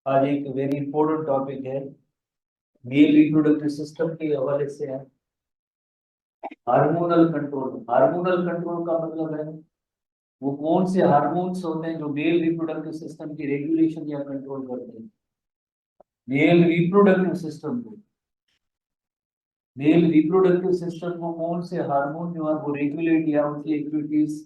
आज एक very important topic है, मेल रिप्रोडक्टिव सिस्टम के हवाले से है हार्मोनल कंट्रोल। हार्मोनल कंट्रोल का मतलब है वो कौन से हार्मोन्स होते हैं जो मेल रिप्रोडक्टिव सिस्टम की रेगुलेशन या कंट्रोल करते हैं। मेल रिप्रोडक्टिव सिस्टम को कौन से हार्मोन जो है वो रेगुलेट या उनकी एक्टिविटीज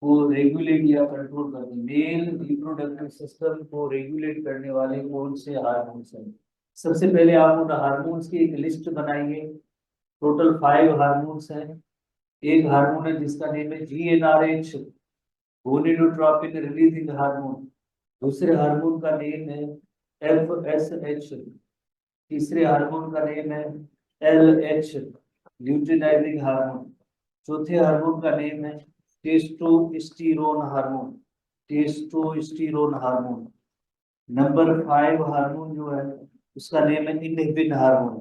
को रेगुलेट या कंट्रोल करते हैं। मेल रिप्रोडक्टिव सिस्टम को रेगुलेट करने वाले कौन से हार्मोन्स हैं। सबसे पहले आप उन हार्मोन्स की एक लिस्ट बनाइए। टोटल 5 हार्मोन्स हैं। एक हार्मोन है जिसका नेम है GnRH, गोनेडोट्रोपिन रिलीजिंग हार्मोन। दूसरे हार्मोन का नेम है FSH। तीसरे हार्मोन का नेम है LH, ल्यूटिनाइजिंग हार्मोन। चौथे हार्मोन का नेम है testosterone hormone, testosterone hormone. Number 5 hormone जो है उसका नेम है इनहिबिन हार्मोन।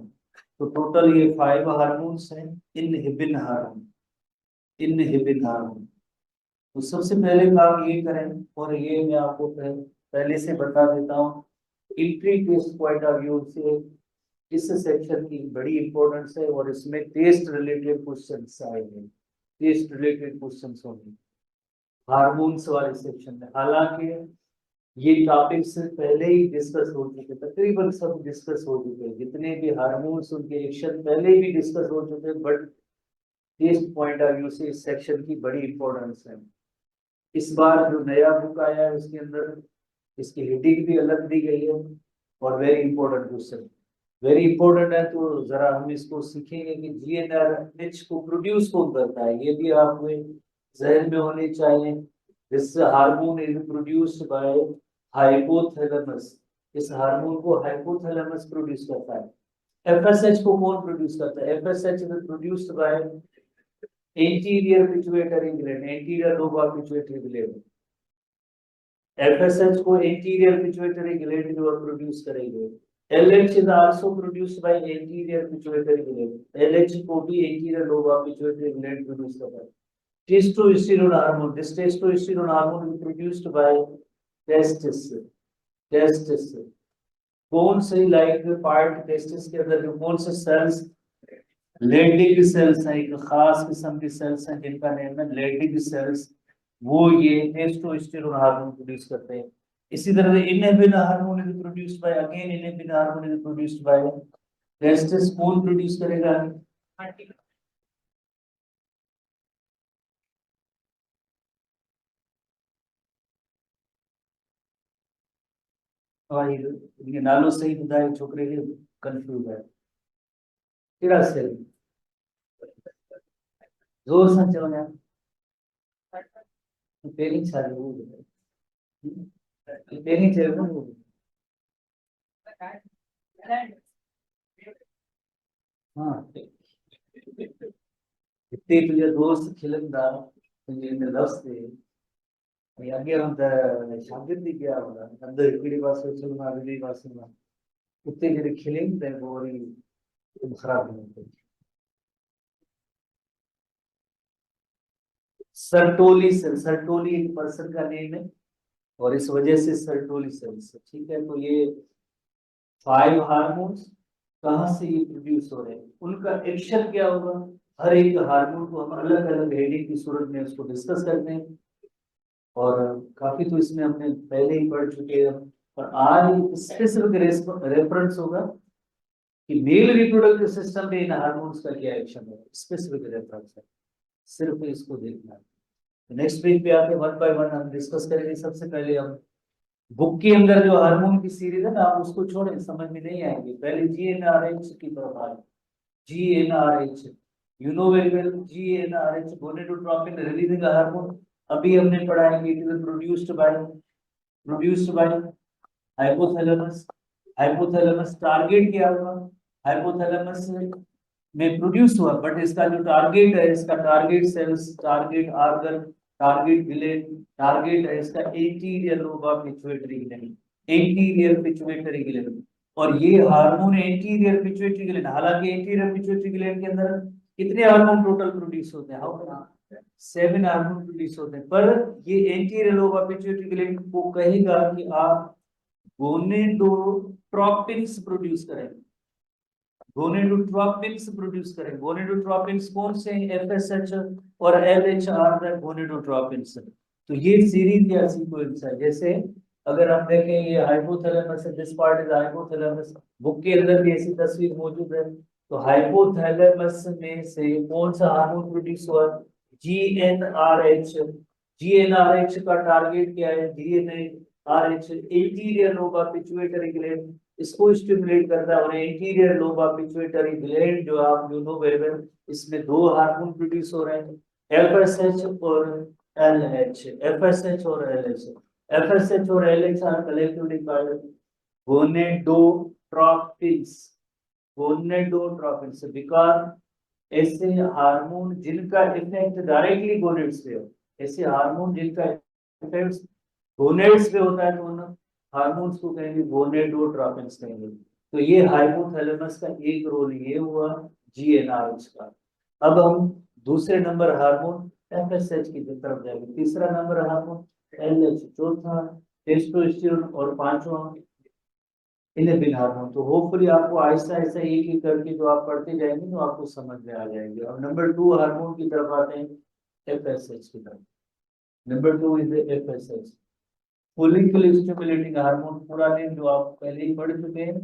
तो टोटल ये 5 हार्मोन्स हैं। Inhibin hormone, inhibin hormone. तो सबसे पहले काम ये करें, और ये मैं आपको पहले से बता देता हूँ। Entry test point of view से इस सेक्शन की बड़ी इंपॉर्टेंस है और इसमें टेस्ट रिलेटेड क्वेश्चंस आएंगे। टेस्ट रिलेटेड क्वेश्चंस होंगे हार्मोन्स वाले सेक्शन में। हालांकि ये टॉपिक्स पहले ही डिस्कस हो चुके, तकरीबन सब डिस्कस हो चुके हैं। जितने भी हार्मोन्स उनके एक्शन पहले भी डिस्कस हो चुके हैं, but test point of view से इस सेक्शन की बड़ी इंपॉर्टेंस है। इस बार जो नया बुक आया है उसके अंदर इसकी हेडिंग भी अलग दी गई है और very important question, very important है। तो जरा हम इसको सीखेंगे कि GnRH को प्रोड्यूस कौन करता है, ये भी आपको जहन में होनी चाहिए। This hormone is produced by hypothalamus. इस हार्मोन को हाइपोथैलेमस प्रोड्यूस करता है। FSH को कौन प्रोड्यूस करता है? FSH is produced by anterior pituitary gland, anterior lobe of pituitary gland. FSH को एंटीरियर पिट्यूटरी ग्लैंड जो प्रोड्यूस करेंगे। LH is also produced by anterior pituitary gland. LH को भी anterior lobe of pituitary gland produce करता है। Testosterone hormone, this testosterone hormone is produced by testis, testis। कौन से like part testis के अंदर जो कौन से सेल्स, लेडिग सेल्स हैं, एक खास किस्म के सेल्स हैं जिनका नेम है लेडिग सेल्स, वो ये टेस्टोस्टेरोन हार्मोन प्रोड्यूस करते हैं। इसी तरह से inhibin hormone is produced by, again inhibin hormone is produced by testis. कौन प्रोड्यूस करेगा? और ये नालो सही बताए छोकरे के कंफ्यूज है। केड़ा सेल जोर से चलो यार, पेरिंग सारी वो पेरिंग चल रहा है। हाँ इतने तुझे दोस्त खिलंदा तुझे इन दोस्ते आगे हम शागिर्द भी किया होगा अंदर इकड़ी पास चलना अगली पास चलना उतने जो खिलेंगे वो खराब नहीं होते। सर्टोली सेल, सर्टोली एक पर्सन का नेम है और इस वजह से सर्टोली सेल्स, ठीक है। तो ये 5 हार्मोन्स कहाँ से ये प्रोड्यूस हो रहे हैं, उनका एक्शन क्या होगा, हर एक हार्मोन को हम अलग अलग हेडिंग की सूरत में उसको डिस्कस करते हैं। और काफी तो इसमें हमने पहले ही पढ़ चुके हैं, पर आज स्पेसिफिक रेफरेंस होगा कि मेल रिप्रोडक्टिव सिस्टम में इन हार्मोन्स का क्या एक्शन है, स्पेसिफिक रेफरेंस है, सिर्फ इसको देखना है। नेक्स्ट पेज पे आके वन बाय वन हम डिस्कस करेंगे। सबसे पहले हम बुक के अंदर जो हार्मोन की सीरीज है ना, आप उसको छोड़ें, समझ में नहीं आएगी। पहले GnRH की तरफ आए। GnRH, you know very well, GnRH gonadotropin releasing hormone. अभी हमने पढ़ा है कि it is produced by hypothalamus. Hypothalamus target क्या हुआ, हाइपोथैलेमस में प्रोड्यूस हुआ, बट इसका जो टारगेट है, इसका target cells, target organ, target gland, target है इसका anterior lobe of pituitary gland, anterior pituitary gland. और ये हार्मोन एंटीरियर पिट्यूटरी ग्लैंड, हालांकि एंटीरियर पिट्यूटरी ग्लैंड के अंदर कितने हार्मोन टोटल प्रोड्यूस होते हैं? हाउ 7 हार्मोन प्रोड्यूस होते हैं, पर ये anterior lobe of pituitary gland को कहेगा कि आप गोनेडोट्रोपिन्स प्रोड्यूस करेंगे, गोनेडोट्रोपिन्स प्रोड्यूस करेंगे। गोनेडोट्रोपिन्स कौन से हैं? एफएसएच और एलएच आर द गोनेडोट्रोपिन्स। तो ये सीरीज या सीक्वेंस है। जैसे अगर हम देखें ये हाइपोथैलेमस है, this part is hypothalamus, book के अंदर भी ऐसी तस्वीर मौजूद है। तो हाइपोथैलेमस में से कौन सा हार्मोन प्रोड्यूस हुआ? जीएनआरएच। जीएनआरएच का टारगेट क्या है? GnRH anterior lobe of pituitary gland, इसको स्टिमुलेट करता है। और anterior lobe of pituitary gland जो आप यू नो वेरी वेल, इसमें दो हार्मोन प्रोड्यूस हो रहे हैं, एफएसएच और एलएच। एफएसएच और एलएच, एफएसएच और LH are collectively called gonadotropins. Gonadotropins because ऐसे हार्मोन जिनका इफेक्ट डायरेक्टली गोनेड्स पे हो, ऐसे हार्मोन जिनका इफेक्ट गोनेड्स पे होता है तो उन हार्मोन्स को कहेंगे गोनेडोट्रोपिन्स कहेंगे। तो ये हाइपोथैलेमस का एक रोल ये हुआ जीएनआरएच का। अब हम दूसरे नंबर हार्मोन एफएसएच की तरफ जाएंगे। तीसरा नंबर हार्मोन एलएच, चौथा टेस्टोस्टेरोन और पांचवा इनेबिन हार्मोन। तो होपफुली आपको आहिस्ता आहिस्ता एक एक करके जो आप पढ़ते जाएंगे तो आपको समझ में आ जाएंगे। और नंबर 2 हार्मोन की तरफ आते हैं, एफएसएच की तरफ। Number 2 is FSH, follicle stimulating hormone. पूरा नेम जो आप पहले ही पढ़ चुके हैं,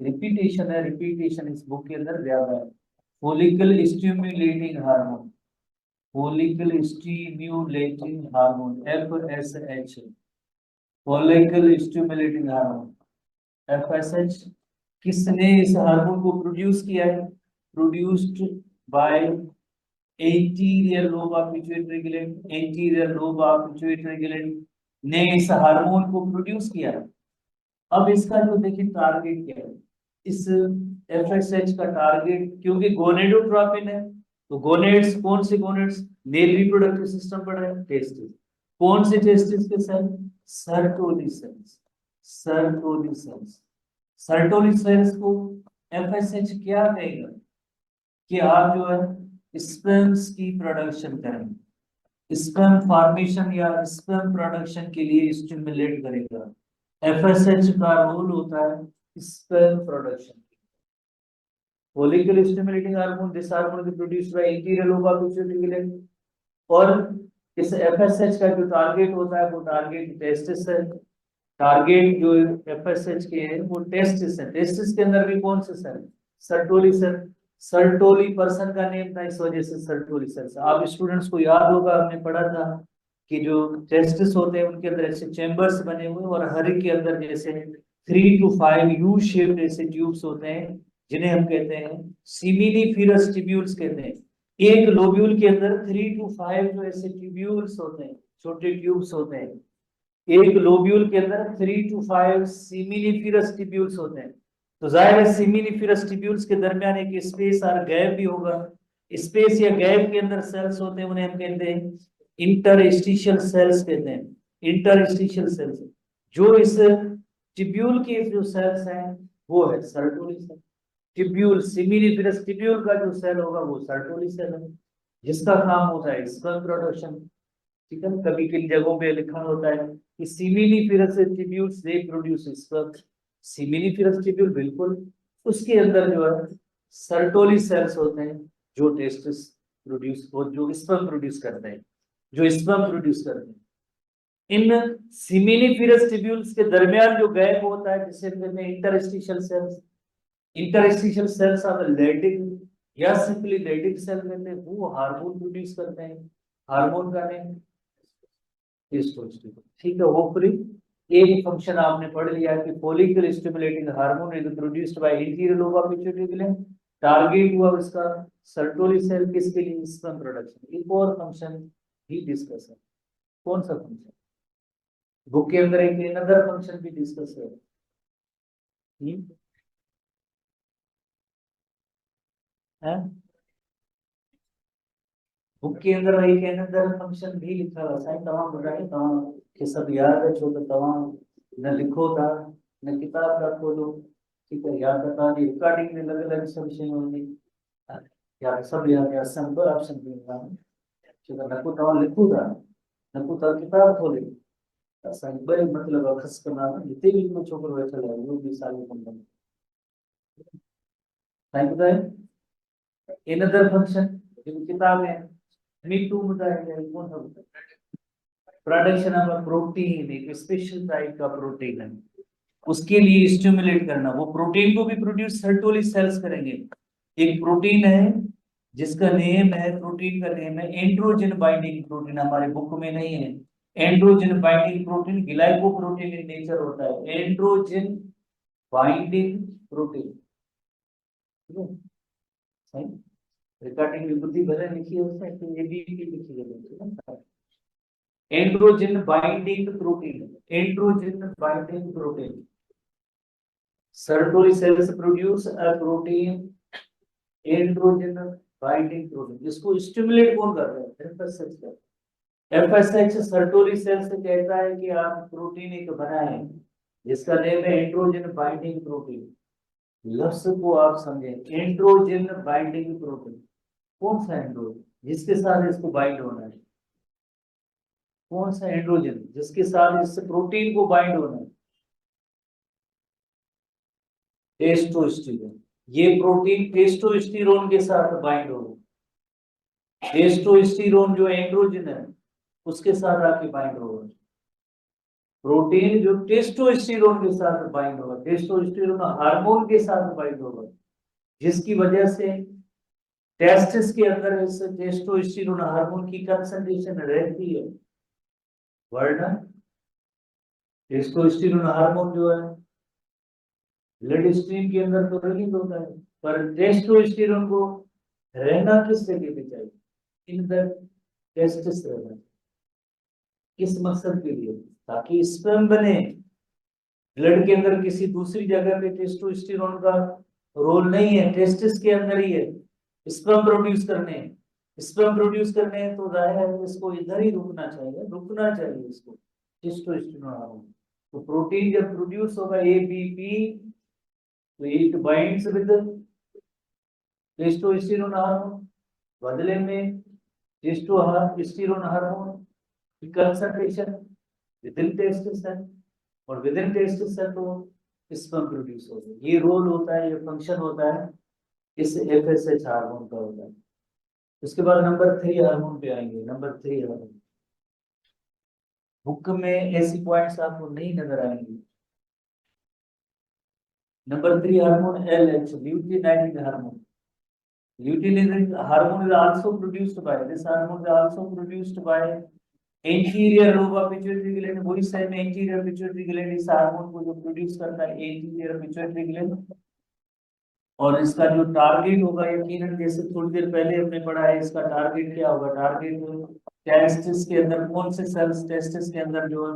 रिपीटेशन है, रिपीटेशन इस बुक के अंदर ज्यादा है। Follicle stimulating hormone, follicle stimulating hormone, FSH, follicle stimulating hormone, FSH. किसने इस हार्मोन को प्रोड्यूस किया है? Produced by anterior lobe of pituitary gland, anterior lobe of pituitary gland ने इस हार्मोन को प्रोड्यूस किया है। अब इसका जो देखिए टारगेट क्या है, इस एफएसएच का टारगेट, क्योंकि गोनेडोट्रोपिन है तो गोनेड्स, कौन से गोनेड्स? मेल रिप्रोडक्टिव सिस्टम पढ़ रहे हैं, टेस्टिस। कौन से टेस्टिस के cell? Sertoli cells, Sertoli cells. Sertoli cells को एफएसएच क्या कहेगा कि आप जो है स्पर्म्स की प्रोडक्शन करें, स्पर्म फॉर्मेशन या स्पर्म प्रोडक्शन के लिए स्टिमुलेट करेगा। एफएसएच का रोल होता है sperm production. Follicle stimulating hormone, this hormone is produced by anterior lobe of pituitary gland. और इस एफएसएच का जो टारगेट होता है वो टारगेट टेस्टिस है। टारगेट जो एफएसएच के है वो टेस्टिस है। टेस्टिस के अंदर भी कौन से cell? Sertoli cell. Sertoli person का नेम था, इस वजह से सर्टोली सेल। आप स्टूडेंट्स को याद होगा, हमने पढ़ा था कि जो टेस्टिस होते हैं उनके अंदर ऐसे चेंबर्स बने हुए और हर एक के अंदर जैसे 3 to 5 यू शेप्ड ऐसे ट्यूब्स होते हैं, जिन्हें हम कहते हैं सिमिनिफेरस ट्यूब्यूल्स कहते हैं। एक लोब्यूल के अंदर 3 to 5 जो ऐसे ट्यूब्यूल्स होते हैं, छोटे ट्यूब्स होते हैं। एक लोब्यूल के अंदर 3 to 5 सिमिनिफेरस ट्यूब्यूल्स होते हैं। तो जाहिर है सिमिनिफेरस ट्यूब्यूल्स के दरमियान एक स्पेस और गैप भी होगा। स्पेस या गैप के अंदर सेल्स होते हैं, उन्हें हम कहते हैं इंटरस्टिशियल सेल्स कहते हैं। इंटरस्टिशियल सेल्स, जो इस ट्यूब्यूल के जो सेल्स हैं वो है सर्टोली सेल। ट्यूब्यूल, सिमिनिफेरस ट्यूब्यूल का जो सेल होगा वो सर्टोली सेल है, जिसका काम होता है स्पर्म प्रोडक्शन। ठीक है, कभी किन जगहों पे लिखा होता है कि seminiferous tubules they produce sperm. Seminiferous tubule बिल्कुल, उसके अंदर जो है सर्टोली सेल्स होते हैं जो टेस्टिस प्रोड्यूस, जो स्पर्म प्रोड्यूस करते हैं, जो स्पर्म प्रोड्यूस करते हैं। इन सिमिनिफेरस ट्यूब्यूल्स के दरमियान जो गैप होता है जिसे कहते हैं interstitial cells. Interstitial cells are Leydig या सिंपली लेटिक सेल कहते हैं, वो हार्मोन प्रोड्यूस करते हैं। हार्मोन का नेम टेस्टोस्टेरोन। ठीक है, होपफुली एक फंक्शन आपने पढ़ लिया कि follicle stimulating hormone is produced by anterior lobe of pituitary gland. Target हुआ उसका सर्टोली सेल, किसके लिए? Sperm production. एक और फंक्शन भी डिस्कस है, कौन सा फंक्शन? बुक के अंदर एक अनदर फंक्शन भी डिस्कस है। है बुक के अंदर एक अनदर फंक्शन भी लिखा हुआ है। तमाम बताए तमाम के सब याद है, छो तो तमाम न लिखो था न किताब का खोलो। ठीक है, याद रखा नहीं, रिकॉर्डिंग में अलग अलग सब विषय होंगे यार, सब याद है। संबर ऑप्शन भी होगा, ठीक है, नको तमाम लिखो था, नको तो किताब खोले। बड़े मतलब अखस करना जितने भी मैं छोकर बैठा है वो भी सारे कंपनी टाइम पता है इन अदर फंक्शन जो किताब है मी टू बताया कौन सा प्रोडक्शन ऑफ प्रोटीन एक स्पेशल टाइप का प्रोटीन है उसके लिए स्टिमुलेट करना वो प्रोटीन को भी प्रोड्यूस सर्टोली सेल्स करेंगे एक प्रोटीन है जिसका नेम है प्रोटीन का नेम है एंड्रोजन बाइंडिंग प्रोटीन हमारे बुक में नहीं है androgen binding protein glycoprotein in nature होता है एंड्रोजन बाइंडिंग प्रोटीन ठीक है सही रिकॉर्डिंग में बुद्धि भरे लिखी है उसने कि ये भी लिखी है androgen binding protein androgen binding protein Sertoli cells produce a protein androgen binding protein जिसको स्टिमुलेट कौन कर रहा है एफएसएच कर एफएसएच सर्टोली सेल से कहता है कि आप प्रोटीन एक बनाएं जिसका नेम है एंड्रोजन बाइंडिंग प्रोटीन लफ्ज को आप समझें एंड्रोजन बाइंडिंग प्रोटीन कौन सा एंड्रोजन जिसके साथ इसको बाइंड होना है कौन सा एंड्रोजन जिसके साथ इस प्रोटीन को बाइंड होना है टेस्टोस्टेरोन ये प्रोटीन टेस्टोस्टेरोन के साथ बाइंड होगा टेस्टोस्टेरोन जो एंड्रोजन है उसके साथ आके बाइंड होगा प्रोटीन जो टेस्टोस्टेरोन के साथ बाइंड होगा टेस्टोस्टेरोन हार्मोन के साथ बाइंड होगा जिसकी वजह से टेस्टिस के अंदर इस टेस्टोस्टेरोन हार्मोन की कंसंट्रेशन रहती है वरना टेस्टोस्टेरोन हार्मोन जो है ब्लड स्ट्रीम के अंदर तो रिलीज होता है पर टेस्टोस्टेरोन को रहना किस जगह पे चाहिए इन द टेस्टिस रहना किस मकसद के लिए ताकि स्पर्म बने ब्लड के अंदर किसी दूसरी जगह पे टेस्टोस्टेरोन का रोल नहीं है टेस्टिस के अंदर ही है स्पर्म प्रोड्यूस करने स्पर्म प्रोड्यूस करने हैं तो जाहिर है इसको इधर ही रुकना चाहिए इसको टेस्टोस्टेरोन हार्मोन तो प्रोटीन जब प्रोड्यूस होगा एबीपी तो it binds with testosterone hormone बदले में टेस्टोस्टेरोन हार्मोन की कंसंट्रेशन विदिन टेस्टिस है और विदिन टेस्टिस है तो स्पर्म प्रोड्यूस होगा ये रोल होता है ये फंक्शन होता है इस एफएसएच हार्मोन का होता है उसके बाद नंबर 3 हार्मोन पे आएंगे नंबर 3 हार्मोन बुक में ऐसी पॉइंट्स आपको नहीं नजर आएंगे number 3 hormone LH luteinizing hormone luteinizing hormone is also produced by this hormone is also produced by anterior lobe of pituitary gland वही सेम anterior pituitary gland इस हार्मोन को जो प्रोड्यूस करता है anterior pituitary gland और इसका जो target होगा यकीनन जैसे थोड़ी देर पहले हमने पढ़ा है इसका टारगेट क्या होगा टारगेट टेस्टिस के अंदर कौन से सेल्स टेस्टिस के अंदर जो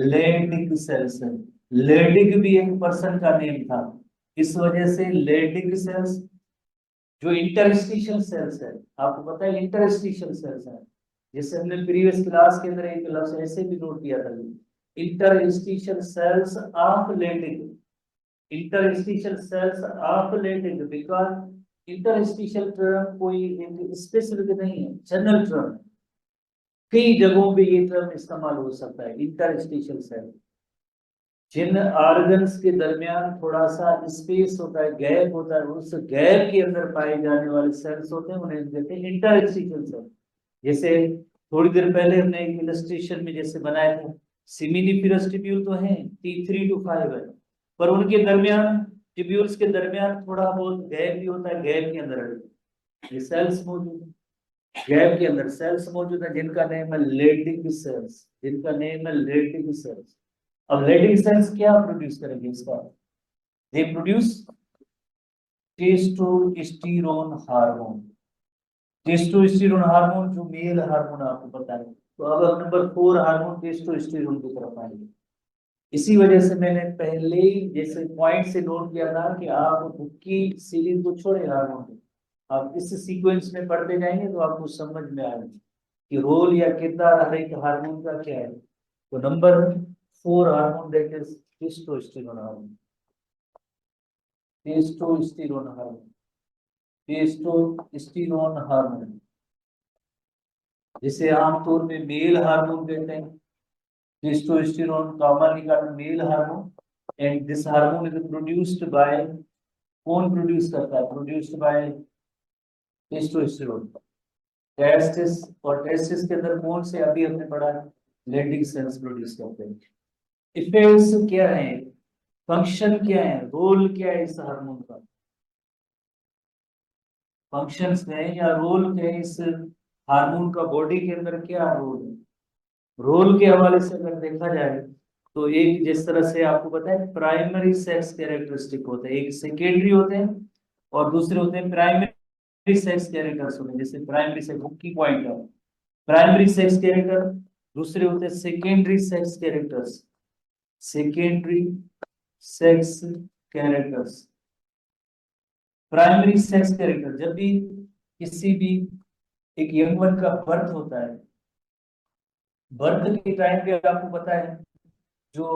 लेडिक सेल्स है लेडिक भी एक पर्सन का नेम था इस वजह से लेडिक सेल्स जो इंटरस्टिशियल सेल्स है आपको पता है इंटरस्टिशियल सेल्स है जैसे हमने प्रीवियस क्लास के अंदर एक लफ्ज ऐसे भी नोट किया था interstitial cells of Leydig interstitial cells are related because interstitial term कोई एक स्पेसिफिक नहीं है जनरल टर्म कई जगहों पे ये टर्म इस्तेमाल हो सकता है इंटरस्टिशियल सेल जिन ऑर्गन्स के दरमियान थोड़ा सा स्पेस होता है गैप होता है उस गैप के अंदर पाए जाने वाले सेल्स होते हैं उन्हें कहते हैं इंटरस्टिशियल सेल जैसे थोड़ी देर पहले हमने एक इलस्ट्रेशन में जैसे बनाया था सिमिनिफेरस ट्यूब्यूल तो है T3 to 5 है पर उनके दरमियान ट्यूब्यूल्स के दरमियान थोड़ा बहुत गैप भी होता है गैप के अंदर ये सेल्स मौजूद है गैप के अंदर सेल्स मौजूद है जिनका नेम है लेडिक सेल्स अब लेडिक सेल्स क्या प्रोड्यूस करेंगे इसका दे प्रोड्यूस टेस्टोस्टेरोन हार्मोन जो मेल हार्मोन आपको पता है तो अब नंबर 4 हार्मोन टेस्टोस्टेरोन की तरफ आएंगे इसी वजह से मैंने पहले ही जैसे पॉइंट से नोट किया था कि आप बुक की सीरीज को छोड़े हार्मोन आप इस सीक्वेंस में पढ़ते जाएंगे तो आपको समझ में आएगा कि रोल या किरदार हर एक हार्मोन का क्या है तो number 4 hormone that is testosterone hormone जिसे आमतौर में मेल हार्मोन कहते हैं testosterone commonly called male hormone, and this hormone is produced by, कौन प्रोड्यूस करता है, प्रोड्यूस्ड बाय टेस्टोस्टेरोन, टेस्टिस, और टेस्टिस के अंदर कौन से अभी हमने पढ़ा है, लेडिंग सेल्स प्रोड्यूस करते हैं। इफेक्ट्स क्या है, फंक्शन क्या है, रोल क्या है इस हार्मोन का, फंक्शंस में या रोल क्या है इस हार्मोन का, बॉडी के अंदर क्या रोल है। रोल के हवाले से अगर देखा जाए तो एक जिस तरह से आपको पता है प्राइमरी सेक्स कैरेक्टरिस्टिक होते हैं, एक सेकेंडरी होते हैं और दूसरे होते हैं प्राइमरी सेक्स कैरेक्टर्स होते हैं। जैसे प्राइमरी सेक्स की पॉइंट है, प्राइमरी सेक्स कैरेक्टर, दूसरे होते हैं secondary sex characters, secondary sex characters. Primary sex character, जब भी किसी भी एक यंग वन का बर्थ होता है, बर्थ के टाइम पे आपको पता है जो